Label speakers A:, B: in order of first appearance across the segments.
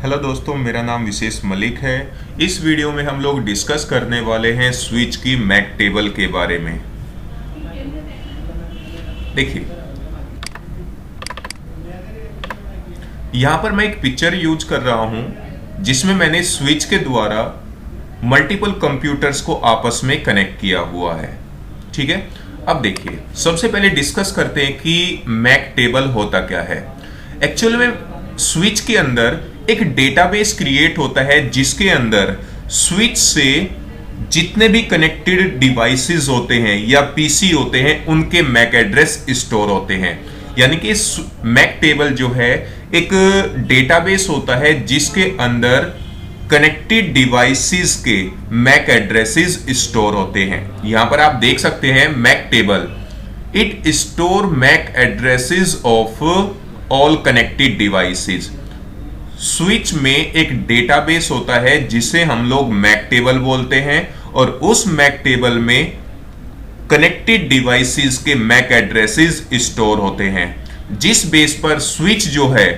A: Hello दोस्तों, मेरा नाम विशेष मलिक है। इस वीडियो में हम लोग डिस्कस करने वाले हैं स्विच की मैक टेबल के बारे में। देखिए, यहाँ पर मैं एक पिक्चर यूज कर रहा हूँ जिसमें मैंने स्विच के द्वारा मल्टीपल कंप्यूटर्स को आपस में कनेक्ट किया हुआ है। ठीक है, अब देखिए, सबसे पहले डिस्कस करते हैं कि मैक टेबल होता क्या है। एक्चुअल में स्विच के अंदर एक डेटाबेस क्रिएट होता है जिसके अंदर स्विच से जितने भी कनेक्टेड डिवाइसेस होते हैं या पीसी होते हैं उनके मैक एड्रेस स्टोर होते हैं। यानी कि मैक टेबल जो है एक डेटाबेस होता है जिसके अंदर कनेक्टेड डिवाइसेस के मैक एड्रेसेस स्टोर होते हैं। यहां पर आप देख सकते हैं MAC table, it store MAC addresses of all connected devices. Switch में एक डेटाबेस होता है जिसे हम लोग मैक टेबल बोलते हैं और उस मैक टेबल में कनेक्टेड डिवाइसेस के मैक एड्रेसेस स्टोर होते हैं, जिस बेस पर स्विच जो है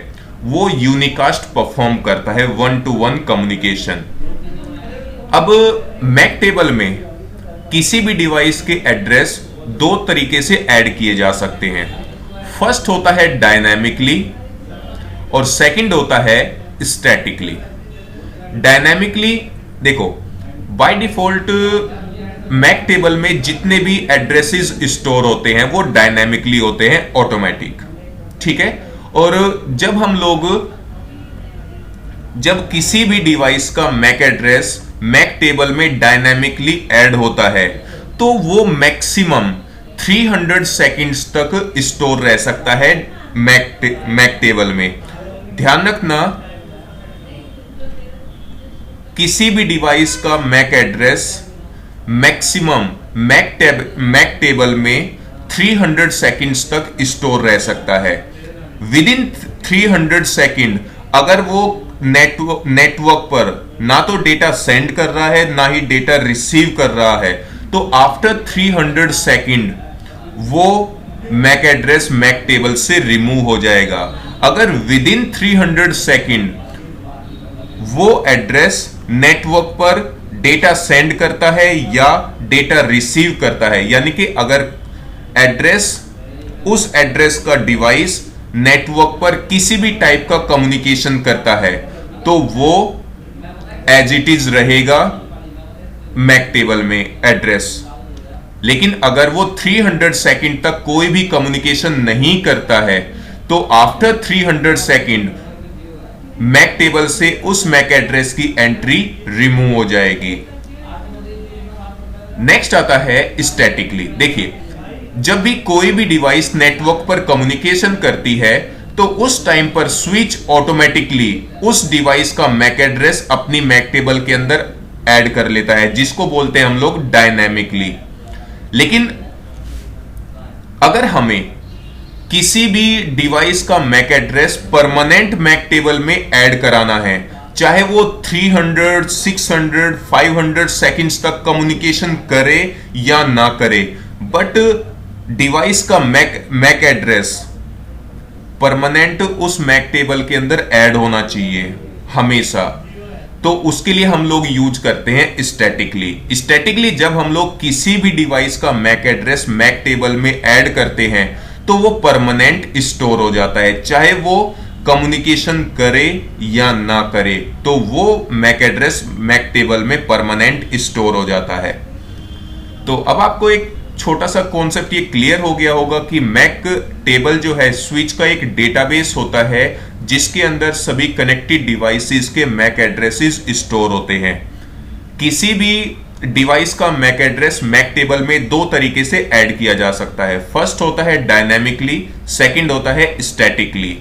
A: वो यूनिकास्ट परफॉर्म करता है, 1-to-1 कम्युनिकेशन। अब मैक टेबल में किसी भी डिवाइस के एड्रेस दो तरीके से ऐड किए जा सकते हैं। फर्स्ट होता है डायनामिकली और सेकंड होता है स्टैटिकली। डायनामिकली देखो, बाय डिफॉल्ट मैक टेबल में जितने भी एड्रेसेस स्टोर होते हैं वो डायनामिकली होते हैं, ऑटोमेटिक। ठीक है, और जब किसी भी डिवाइस का मैक एड्रेस मैक टेबल में डायनामिकली ऐड होता है तो वो मैक्सिमम 300 सेकंड्स तक स्टोर रह सकता है मैक टेबल में। ध्यान रखना, किसी भी डिवाइस का MAC address maximum MAC table में 300 सेकंड्स तक स्टोर रह सकता है। विद इन 300 सेकंड अगर वो नेटवर्क पर ना तो डेटा सेंड कर रहा है ना ही डेटा रिसीव कर रहा है, तो आफ्टर 300 सेकंड वो मैक एड्रेस मैक टेबल से रिमूव हो जाएगा। अगर विद इन 300 सेकंड वो एड्रेस नेटवर्क पर डेटा सेंड करता है या डेटा रिसीव करता है, यानी कि अगर उस एड्रेस का डिवाइस नेटवर्क पर किसी भी टाइप का कम्युनिकेशन करता है तो वो एज इट इज रहेगा मैक टेबल में एड्रेस। लेकिन अगर वो 300 सेकंड तक कोई भी कम्युनिकेशन नहीं करता है तो आफ्टर 300 सेकंड मैक टेबल से उस मैक एड्रेस की एंट्री रिमूव हो जाएगी। नेक्स्ट आता है स्टैटिकली। देखिए, जब भी कोई भी डिवाइस नेटवर्क पर कम्युनिकेशन करती है तो उस टाइम पर स्विच ऑटोमेटिकली उस डिवाइस का मैक एड्रेस अपनी मैक टेबल के अंदर ऐड कर लेता है, जिसको बोलते हैं हम लोग डायनामिकली। लेकिन अगर हमें किसी भी डिवाइस का MAC address permanent MAC table में ऐड कराना है, चाहे वो 300, 600, 500 सेकंड्स तक कम्युनिकेशन करे या ना करे, बट डिवाइस का मैक एड्रेस परमानेंट उस मैक टेबल के अंदर ऐड होना चाहिए हमेशा, तो उसके लिए हम लोग यूज करते हैं स्टैटिकली जब हम लोग किसी भी डिवाइस का मैक एड्रेस मैक टेबल में ऐड करते हैं तो वो परमानेंट स्टोर हो जाता है, चाहे वो कम्युनिकेशन करे या ना करे, तो वो मैक एड्रेस मैक टेबल में परमानेंट स्टोर हो जाता है। तो अब आपको एक छोटा सा कॉन्सेप्ट ये क्लियर हो गया होगा कि मैक टेबल जो है स्विच का एक डेटाबेस होता है जिसके अंदर सभी कनेक्टेड डिवाइसेस के मैक एड्रेसेस स्टोर होते हैं। किसी भी डिवाइस का मैक एड्रेस मैक टेबल में दो तरीके से ऐड किया जा सकता है। फर्स्ट होता है डायनामिकली, सेकंड होता है स्टैटिकली।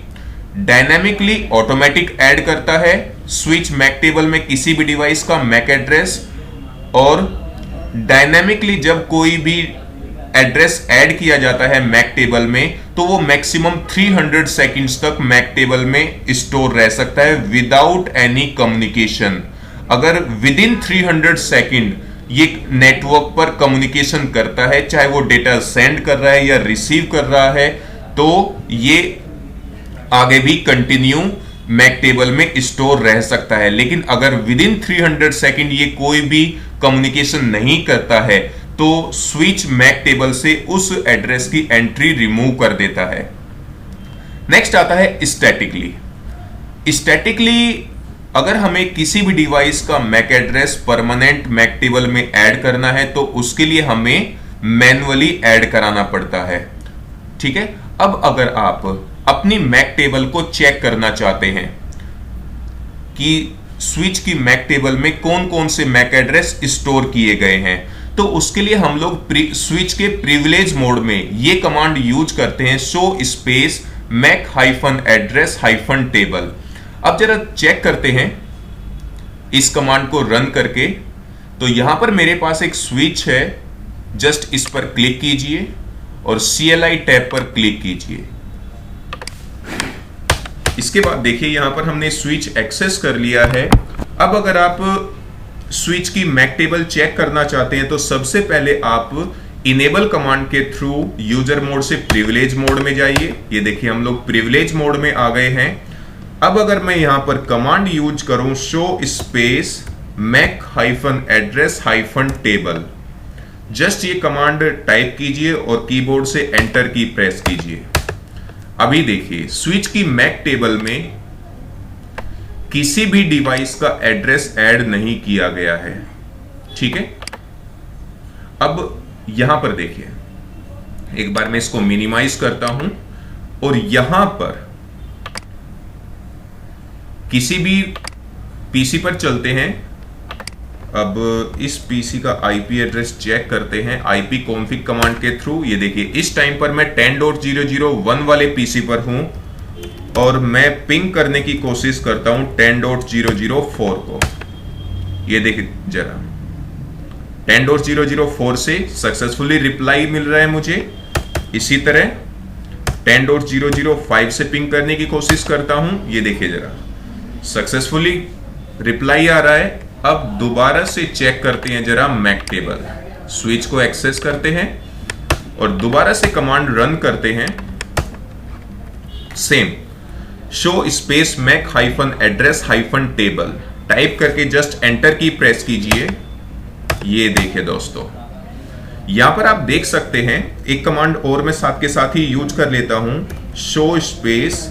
A: डायनामिकली ऑटोमेटिक ऐड करता है स्विच मैक टेबल में किसी भी डिवाइस का मैक एड्रेस, और डायनामिकली जब कोई भी एड्रेस ऐड किया जाता है मैक टेबल में तो वो मैक्सिमम 300 सेकंड्स तक मैक टेबल में स्टोर रह सकता है विदाउट एनी कम्युनिकेशन। अगर विद इन 300 सेकंड ये नेटवर्क पर कम्युनिकेशन करता है, चाहे वो डेटा सेंड कर रहा है या रिसीव कर रहा है, तो ये आगे भी कंटिन्यू मैक टेबल में स्टोर रह सकता है। लेकिन अगर विद इन 300 सेकेंड ये कोई भी कम्युनिकेशन नहीं करता है तो स्विच मैक टेबल से उस एड्रेस की एंट्री रिमूव कर देता है। नेक्स्ट आता है स्टैटिकली। स्टैटिकली अगर हमें किसी भी डिवाइस का MAC address permanent MAC table में ऐड करना है तो उसके लिए हमें मैन्युअली ऐड कराना पड़ता है। ठीक है, अब अगर आप अपनी मैक टेबल को चेक करना चाहते हैं कि स्विच की मैक टेबल में कौन कौन से मैक एड्रेस स्टोर किए गए हैं, तो उसके लिए हम लोग स्विच के प्रिविलेज मोड में ये कमांड यूज करते हैं, show space MAC hyphen address hyphen table. अब जरा चेक करते हैं इस कमांड को रन करके। तो यहां पर मेरे पास एक स्विच है, जस्ट इस पर क्लिक कीजिए और CLI टैब पर क्लिक कीजिए। इसके बाद देखिए यहां पर हमने स्विच एक्सेस कर लिया है। अब अगर आप स्विच की मैक टेबल चेक करना चाहते हैं तो सबसे पहले आप इनेबल कमांड के थ्रू यूजर मोड से प्रिविलेज मोड में जाइए। ये देखिए हम लोग प्रिविलेज मोड में आ गए हैं। अब अगर मैं यहां पर कमांड यूज करूं show space MAC hyphen address hyphen table, just ये कमांड टाइप कीजिए और कीबोर्ड से एंटर की प्रेस कीजिए। अभी देखिए स्विच की मैक टेबल में किसी भी डिवाइस का एड्रेस ऐड नहीं किया गया है। ठीक है, अब यहां पर देखिए एक बार मैं इसको मिनिमाइज करता हूं और यहां पर किसी भी पीसी पर चलते हैं। अब इस पीसी का आईपी एड्रेस चेक करते हैं आईपी कॉन्फिग कमांड के थ्रू। ये देखिए इस टाइम पर मैं 10.001 वाले पीसी पर हूं और मैं पिंग करने की कोशिश करता हूं 10.004 को। ये देखिए जरा 10.004 से सक्सेसफुली रिप्लाई मिल रहा है मुझे। इसी तरह 10.005 से पिंग करने की कोशिश करता हूं, ये देखिए जरा सक्सेसफुली रिप्लाई आ रहा है। अब दोबारा से चेक करते हैं जरा मैक टेबल, स्विच को एक्सेस करते हैं और दोबारा से कमांड रन करते हैं। Same show space MAC hyphen address hyphen table type करके जस्ट एंटर की प्रेस कीजिए। ये देखिए दोस्तों यहां पर आप देख सकते हैं एक कमांड और मैं साथ के साथ ही यूज कर लेता हूं, शो स्पेस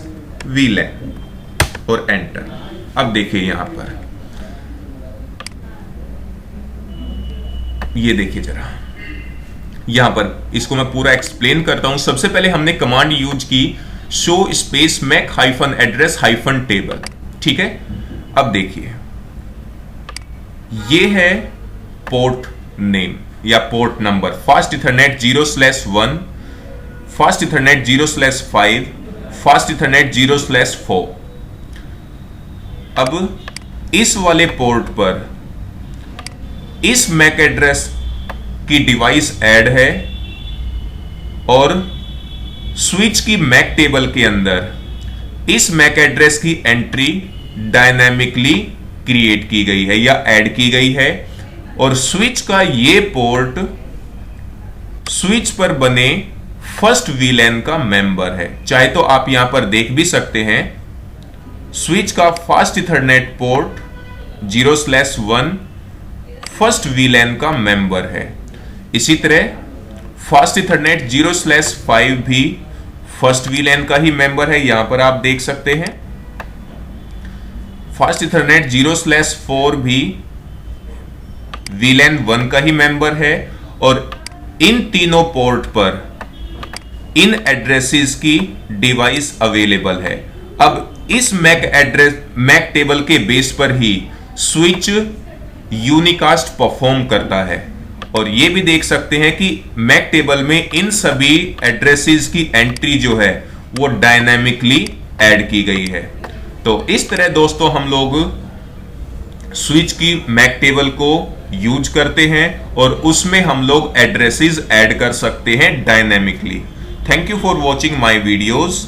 A: VLAN और एंटर। अब देखिए यहां पर ये देखिए जरा, यहां पर इसको मैं पूरा एक्सप्लेन करता हूं। सबसे पहले हमने कमांड यूज की show space MAC hyphen address hyphen table. ठीक है, अब देखिए ये है पोर्ट नेम या port number, fast ethernet 0/1, fast ethernet 0/5, fast ethernet 0/4। अब इस वाले पोर्ट पर इस मैक एड्रेस की डिवाइस ऐड है और स्विच की मैक टेबल के अंदर इस मैक एड्रेस की एंट्री डायनामिकली क्रिएट की गई है या ऐड की गई है और स्विच का ये पोर्ट स्विच पर बने फर्स्ट VLAN का मेंबर है। चाहे तो आप यहां पर देख भी सकते हैं स्विच का fast Ethernet port 0/1 first VLAN का मेंबर है। इसी तरह फास्ट इथरनेट 0/5 भी फर्स्ट VLAN का ही मेंबर है, यहां पर आप देख सकते हैं। फास्ट इथरनेट 0/4 भी VLAN 1 का ही मेंबर है और इन तीनों पोर्ट पर इन एड्रेसेस की डिवाइस अवेलेबल है। अब इस मैक टेबल के बेस पर ही स्विच यूनिकास्ट परफॉर्म करता है और ये भी देख सकते हैं कि मैक टेबल में इन सभी एड्रेसेस की एंट्री जो है वो डायनामिकली ऐड की गई है। तो इस तरह दोस्तों हम लोग स्विच की मैक टेबल को यूज करते हैं और उसमें हम लोग एड्रेसेस ऐड कर सकते हैं dynamically. Thank you for watching my videos.